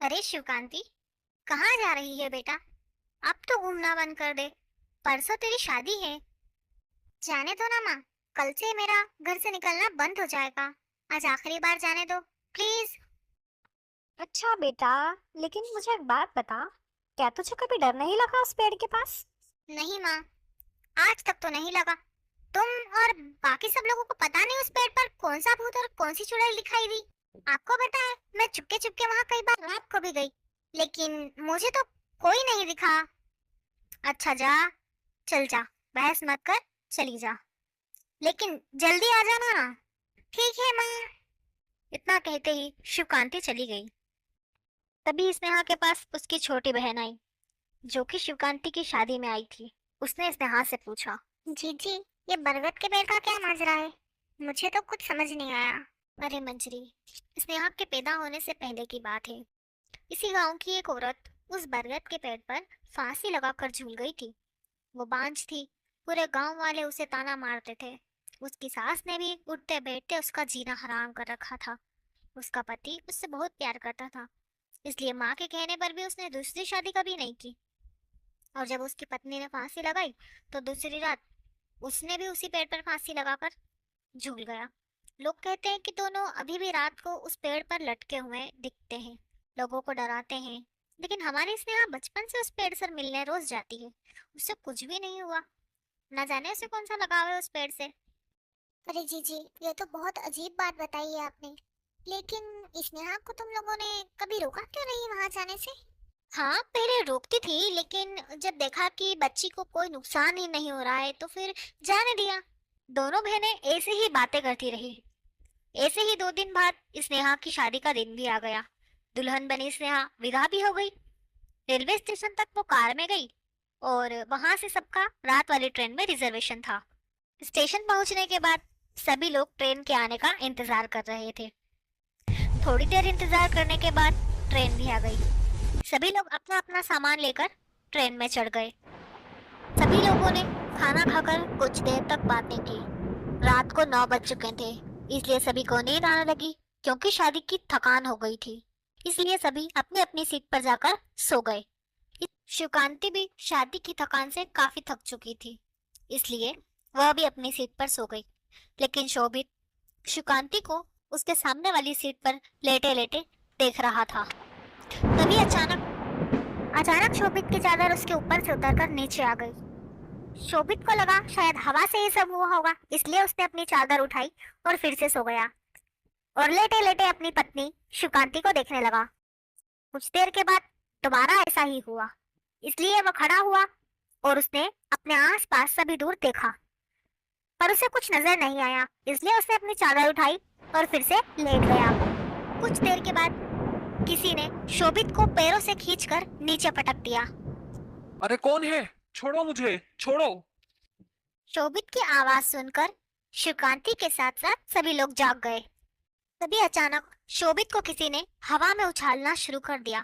अरे शिवकांति, कहाँ जा रही है बेटा? अब तो घूमना बंद कर दे। परसों तेरी शादी है। जाने दो ना माँ। कल से मेरा घर से निकलना बंद हो जाएगा। आज आखिरी बार जाने दो, प्लीज। अच्छा बेटा, लेकिन मुझे एक बात बता। क्या तुझे कभी डर नहीं लगा उस पेड़ के पास? नहीं माँ, आज तक तो नहीं लगा। तुम और बाकी सब लोगों को पता नहीं उस पेड़ पर कौन सा भूत और कौन सी चुड़ैल दिखाई दी। आपको पता है, मैं चुपके चुपके वहां कई बार रात को भी गई, लेकिन मुझे तो कोई नहीं दिखा। अच्छा जा, चल जा, बहस मत कर, चली जा, लेकिन जल्दी आ जाना। ठीक है माँ। इतना कहते ही शिवकांति चली गई। तभी स्नेहा के पास उसकी छोटी बहन आई, जो कि शिवकांति की शादी में आई थी। उसने स्नेहा से पूछा। जीजी, ये बरगद के पेड़ का क्या माजरा है? मुझे तो कुछ समझ नहीं आया। अरे मंजरी, स्नेहा के पैदा होने से पहले की बात है। इसी गांव की एक औरत उस बरगद के पेड़ पर फांसी लगाकर झूल गई थी। वो बांझ थी। पूरे गांव वाले उसे ताना मारते थे। उसकी सास ने भी उठते बैठते उसका जीना हराम कर रखा था। उसका पति उससे बहुत प्यार करता था, इसलिए माँ के कहने पर भी उसने दूसरी शादी कभी नहीं की। और जब उसकी पत्नी ने फांसी लगाई, तो दूसरी रात उसने भी उसी पेड़ पर फांसी लगाकर झूल गया। लोग कहते हैं कि दोनों अभी भी रात को उस पेड़ पर लटके हुए दिखते हैं, लोगों को डराते हैं। लेकिन हमारी स्नेहा बचपन से उस पेड़ से मिलने रोज जाती है। उससे कुछ भी नहीं हुआ। न जाने उसे कौन सा लगाव है उस पेड़ से। अरे जीजी, ये तो बहुत अजीब बात बताई है आपने। लेकिन स्नेहा को तुम लोगों ने कभी रोका क्यों नहीं वहां जाने से? हाँ, पहले रोकती थी, लेकिन जब देखा कि बच्ची को कोई नुकसान ही नहीं हो रहा है तो फिर जाने दिया। दोनों बहनें ऐसे ही बातें करती रही। ऐसे ही 2 दिन बाद स्नेहा की शादी का दिन भी आ गया। दुल्हन बनी स्नेहा विदा भी हो गई। रेलवे स्टेशन तक वो कार में गई, और वहां से सबका रात वाली ट्रेन में रिजर्वेशन था। स्टेशन पहुंचने के बाद सभी लोग ट्रेन के आने का इंतजार कर रहे थे। थोड़ी देर इंतजार करने के बाद ट्रेन भी आ गई। सभी लोग अपना अपना सामान लेकर ट्रेन में चढ़ गए। सभी लोगों ने खाना खाकर कुछ देर तक बातें की। रात को 9 बज चुके थे, इसलिए सभी को नींद आने लगी। क्योंकि शादी की थकान हो गई थी, इसलिए सभी अपनी अपनी सीट पर जाकर सो गए। शिवकांति भी शादी की थकान से काफी थक चुकी थी, इसलिए वह भी अपनी सीट पर सो गई। लेकिन शोभित शिवकांति को उसके सामने वाली सीट पर लेटे लेटे देख रहा था। तभी अचानक अचानक शोभित की चादर उसके ऊपर से उतरकर नीचे आ गई। शोभित को लगा शायद हवा से ये सब हुआ होगा, इसलिए उसने अपनी चादर उठाई और फिर से सो गया, और लेटे लेटे अपनी पत्नी शिवकांति को देखने लगा। कुछ देर के बाद दोबारा ऐसा ही हुआ, इसलिए वह खड़ा हुआ और उसने अपने आसपास सभी दूर देखा, पर उसे कुछ नजर नहीं आया। इसलिए उसने अपनी चादर उठाई और फिर से लेट गया। कुछ देर के बाद किसी ने शोभित को पैरों से खींचकर नीचे पटक दिया। अरे कौन है? छोड़ो मुझे, छोड़ो। शोभित की आवाज सुनकर शिवकांति के साथ साथ सभी लोग जाग गए। तभी अचानक शोभित को किसी ने हवा में उछालना शुरू कर दिया।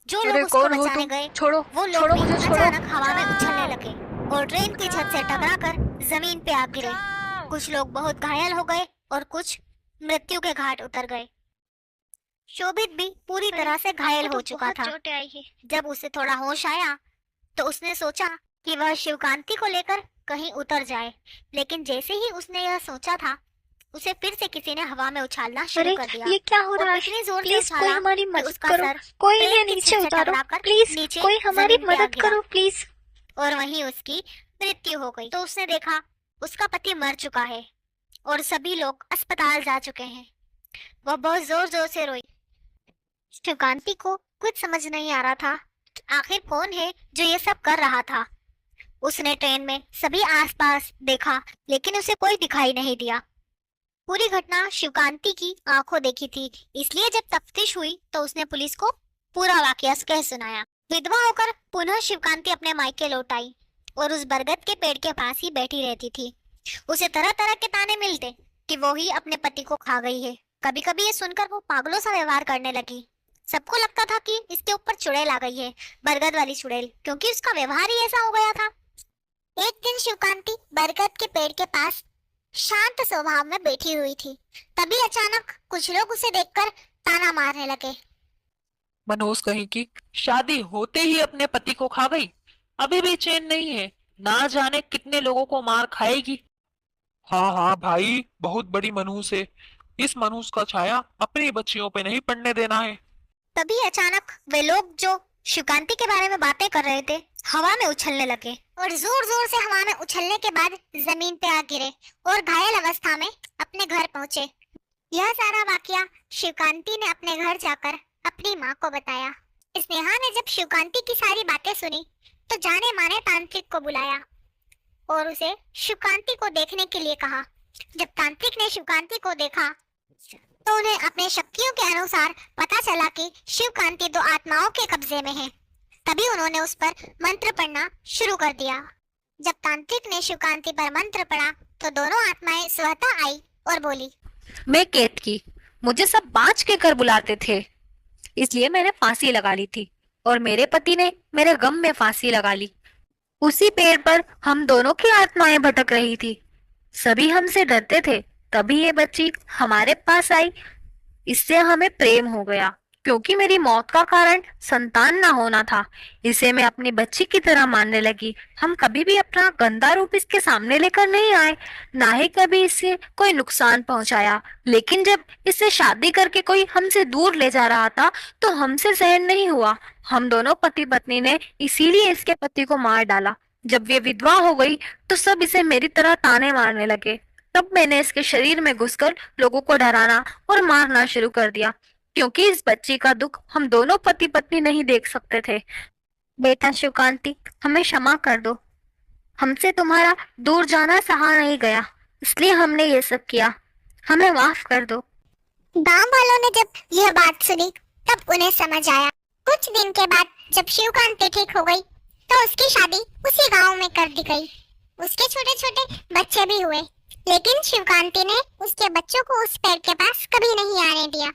जो लोग अरे उसको कौन हो बचाने तुम? गए, छोड़ो, वो लोग छोड़ो भी मुझे, छोड़ो। अचानक हवा में उछलने लगे और ट्रेन की छत से टकराकर जमीन पे आ गिरे। कुछ लोग बहुत घायल हो गए और कुछ मृत्यु के घाट उतर गए। शोभित भी पूरी तरह से घायल हो चुका था। चोटें आई है। जब उसे थोड़ा होश आया, तो उसने सोचा कि वह शिवकांति को लेकर कहीं उतर जाए, लेकिन जैसे ही उसने यह सोचा था, उसे फिर से किसी ने हवा में उछालना शुरू अरे कर दिया। ये क्या हो वो रहा इतनी है? जोर से प्लीज कोई उछाला हमारी कि मदद उसका करो। सर कोई ट्रेन इन्हें की नीचे छत से उतारो। टकराकर प्लीज नीचे कोई हमारी जमीन पे आ मदद गिरा, करो प्लीज। और वहीं उसकी मृत्यु हो गई। तो उसने देखा उसका पति मर चुका है और सभी लोग अस्पताल जा चुके हैं। वह बहुत जोर जोर से रोई। शिवकांति को कुछ समझ नहीं आ रहा था कि आखिर कौन है जो ये सब कर रहा था। उसने ट्रेन में सभी आसपास देखा, लेकिन उसे कोई दिखाई नहीं दिया। पूरी घटना शिवकांति की आंखों देखी थी, इसलिए जब तफ्तीश हुई तो उसने पुलिस को पूरा वाकया कह सुनाया। विधवा होकर पुनः शिवकांति अपने मायके लौट आई और उस बरगद के पेड़ के पास ही बैठी रहती थी। उसे तरह तरह के ताने मिलते कि वो ही अपने पति को खा गई है। कभी कभी ये सुनकर वो पागलों सा व्यवहार करने लगी। सबको लगता था कि इसके ऊपर चुड़ैल आ गई है, बरगद वाली चुड़ैल, क्योंकि उसका व्यवहार ही ऐसा हो गया था। एक दिन शिवकांति बरगद के पेड़ के पास शांत स्वभाव में बैठी हुई थी। तभी अचानक कुछ लोग उसे देखकर ताना मारने लगे। मनोज कहीं की, शादी होते ही अपने पति को खा गई, अभी भी चैन नहीं है, ना जाने कितने लोगों को मार खाएगी। हाँ हाँ भाई, बहुत बड़ी मनहूस है। इस मनहूस का छाया अपनी बच्चियों पे नहीं पड़ने देना है। तभी अचानक वे लोग जो शिवकांति के बारे में बातें कर रहे थे हवा में उछलने लगे और जोर जोर से हवा में उछलने के बाद जमीन पे आ गिरे और घायल अवस्था में अपने घर पहुंचे। यह सारा वाकया शिवकांति ने अपने घर जाकर अपनी माँ को बताया। स्नेहा ने जब शिवकांति की सारी बातें सुनी तो जाने माने तांत्रिक को बुलाया और उसे शिवकांति को देखने के लिए कहा। जब तांत्रिक ने शिवकांति को देखा तो उन्हें अपने शक्तियों के अनुसार पता चला कि शिवकांति दो आत्माओं के कब्जे में है। तभी उन्होंने उस पर मंत्र पढ़ना शुरू कर दिया। जब तांत्रिक ने शिवकांति पर मंत्र पढ़ा तो दोनों आत्माएं स्वतः आई और बोली, मैं केतकी, मुझे सब बांझ के कर बुलाते थे, इसलिए मैंने फांसी लगा ली थी और मेरे पति ने मेरे गम में फांसी लगा ली। उसी पेड़ पर हम दोनों की आत्माएं भटक रही थी। सभी हमसे डरते थे, तभी ये बच्ची हमारे पास आई। इससे हमें प्रेम हो गया, क्योंकि मेरी मौत का कारण संतान ना होना था। इसे मैं अपनी बच्ची की तरह मानने लगी। हम कभी भी अपना गंदा रूप इसके सामने लेकर नहीं आए, ना ही कभी इससे कोई नुकसान पहुंचाया। लेकिन जब इससे शादी करके कोई हमसे दूर ले जा रहा था तो हमसे सहन नहीं हुआ। हम दोनों पति पत्नी ने इसीलिए इसके पति को मार डाला। जब ये विधवा हो गई तो सब इसे मेरी तरह ताने मारने लगे। तब मैंने इसके शरीर में घुसकर लोगों को डराना और मारना शुरू कर दिया, क्योंकि इस बच्ची का दुख हम दोनों पति पत्नी नहीं देख सकते थे। बेटा शिवकांति, हमें क्षमा कर दो। हमसे तुम्हारा दूर जाना सहा नहीं गया, इसलिए हमने ये सब किया। हमें माफ कर दो। गांव वालों ने जब यह बात सुनी तब उन्हें समझ आया। कुछ दिन के बाद जब शिवकांति ठीक हो गई तो उसकी शादी उसी गांव में कर दी गई। उसके छोटे छोटे बच्चे भी हुए, लेकिन शिवकांति ने उसके बच्चों को उस पेड़ के पास कभी नहीं आने दिया।